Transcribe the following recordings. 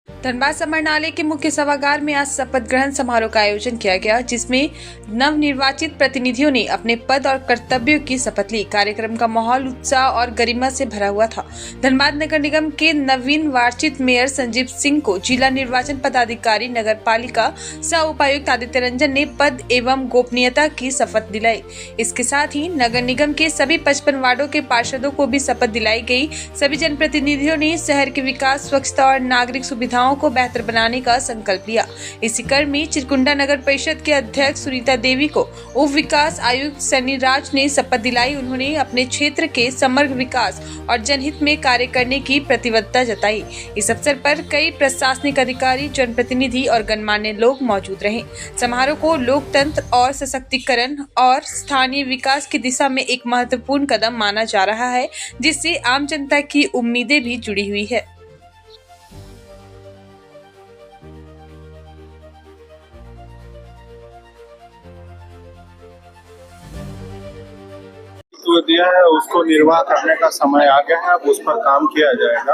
धनबाद समरनालय के मुख्य सभागार में आज शपथ ग्रहण समारोह का आयोजन किया गया, जिसमें नवनिर्वाचित प्रतिनिधियों ने अपने पद और कर्तव्यों की शपथ ली। कार्यक्रम का माहौल उत्साह और गरिमा से भरा हुआ था। धनबाद नगर निगम के नवनिर्वाचित मेयर संजीव सिंह को जिला निर्वाचन पदाधिकारी नगर पालिका सह उपायुक्त आदित्य रंजन ने पद एवं गोपनीयता की शपथ दिलाई। इसके साथ ही नगर निगम के सभी 55 वार्डों के पार्षदों को भी शपथ दिलाई गई। सभी जनप्रतिनिधियों ने शहर के विकास, स्वच्छता और नागरिक सुविधाओं को बेहतर बनाने का संकल्प लिया। इसी क्रम में चिरकुंडा नगर परिषद के अध्यक्ष सुनीता देवी को उप विकास आयुक्त सनी राज ने शपथ दिलाई। उन्होंने अपने क्षेत्र के समग्र विकास और जनहित में कार्य करने की प्रतिबद्धता जताई। इस अवसर पर कई प्रशासनिक अधिकारी, जनप्रतिनिधि और गणमान्य लोग मौजूद रहे। समारोह को लोकतंत्र और सशक्तिकरण और स्थानीय विकास की दिशा में एक महत्वपूर्ण कदम माना जा रहा है, जिससे आम जनता की उम्मीदें भी जुड़ी हुई है। जो दिया है उसको निर्वाह करने का समय आ गया है। अब उस पर काम किया जाएगा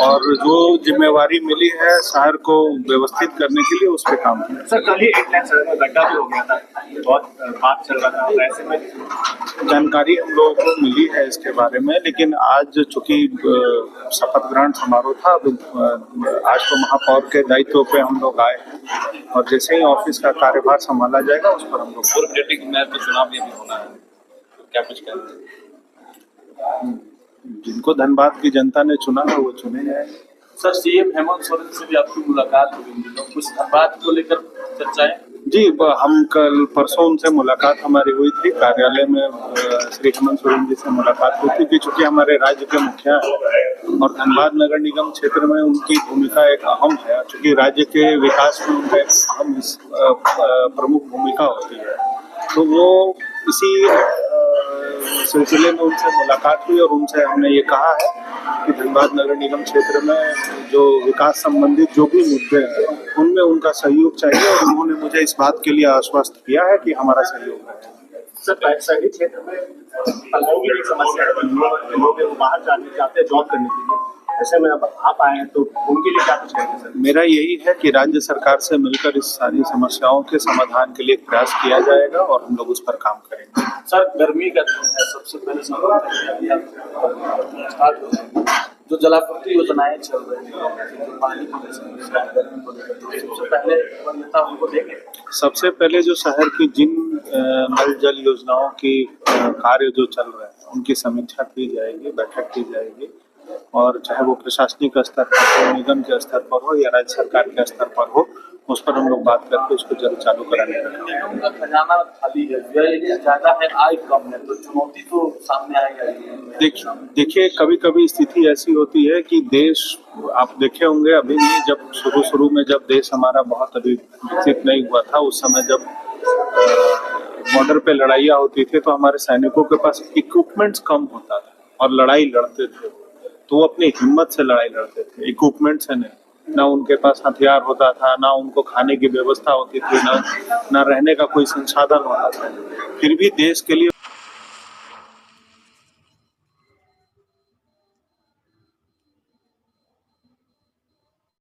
और जो जिम्मेवारी मिली है शहर को व्यवस्थित करने के लिए उस पर काम किया। सर, कल ही एक लाइन सड़क में गड्ढा भी हो गया था, बहुत बात चल रहा था, ऐसे में जानकारी हम लोगों को मिली है इसके बारे में, लेकिन आज चूंकि शपथ ग्रहण समारोह था, आज तो महापौर के दायित्व पे हम लोग आए और जैसे ही ऑफिस का कार्यभार संभाला जाएगा उस पर हम लोग पूर्व डिप्टी मेयर का चुनाव भी होना है, क्या कुछ कहते हैं? जिनको धनबाद की जनता ने चुना है वो चुने हैं। सर, सीएम हेमंत सोरेन से भी आपकी मुलाकात हुई, कुछ धनबाद को लेकर चर्चाएं? जी, हम कल परसों उनसे मुलाकात हमारी हुई थी कार्यालय में। श्री हेमंत सोरेन जी से मुलाकात हुई थी कि चूंकि हमारे राज्य के मुखिया हैं और धनबाद नगर निगम क्षेत्र में उनकी भूमिका एक अहम है, चूंकि राज्य के विकास में उनका एक अहम प्रमुख भूमिका होती है, तो वो इसी सिलसिले में उनसे मुलाकात हुई और उनसे हमने ये कहा है कि धनबाद नगर निगम क्षेत्र में जो विकास संबंधित जो भी मुद्दे हैं उनमें उनका सहयोग चाहिए और उन्होंने मुझे इस बात के लिए आश्वस्त किया है कि हमारा सहयोग है। सर, शहरी क्षेत्र में पढ़ाई की समस्या है, लोग बाहर जाने जाते हैं जॉब करने के लिए, ऐसे में अब आप आए हैं तो उनके लिए क्या कुछ कहेंगे सर? मेरा यही है कि राज्य सरकार से मिलकर इस सारी समस्याओं के समाधान के लिए प्रयास किया जाएगा और हम लोग उस पर काम करेंगे। सर, गर्मी का दिन है, सबसे पहले जो जलापूर्ति योजनाएं चल रही हैं, पानी की समस्या, गर्मी को लेकर सबसे पहले नेता उनको देंगे। सबसे पहले जो शहर की जिन नल जल योजनाओं की कार्य जो चल रहे हैं उनकी समीक्षा की जाएगी, बैठक की जाएगी और चाहे वो प्रशासनिक स्तर पर हो, निगम के स्तर पर हो या राज्य सरकार के स्तर पर हो, उस पर हम लोग बात करके उसको जल्द चालू कराने का। निगम का खजाना खाली है, व्यय ज्यादा है, आय कम है, तो चुनौती तो सामने आएगा। देखिए, कभी कभी स्थिति ऐसी होती है कि देश, आप देखे होंगे अभी नहीं, जब शुरू में जब देश हमारा बहुत अभी विकसित नहीं हुआ था, उस समय जब बॉर्डर पे लड़ाइयाँ होती थी तो हमारे सैनिकों के पास इक्विपमेंट्स कम होता था और लड़ाई लड़ते थे तो वो अपनी हिम्मत से लड़ाई लड़ते थे, इक्विपमेंट से नहीं। ना उनके पास हथियार होता था, ना उनको खाने की व्यवस्था होती थी, ना रहने का कोई संसाधन होता था, फिर भी देश के लिए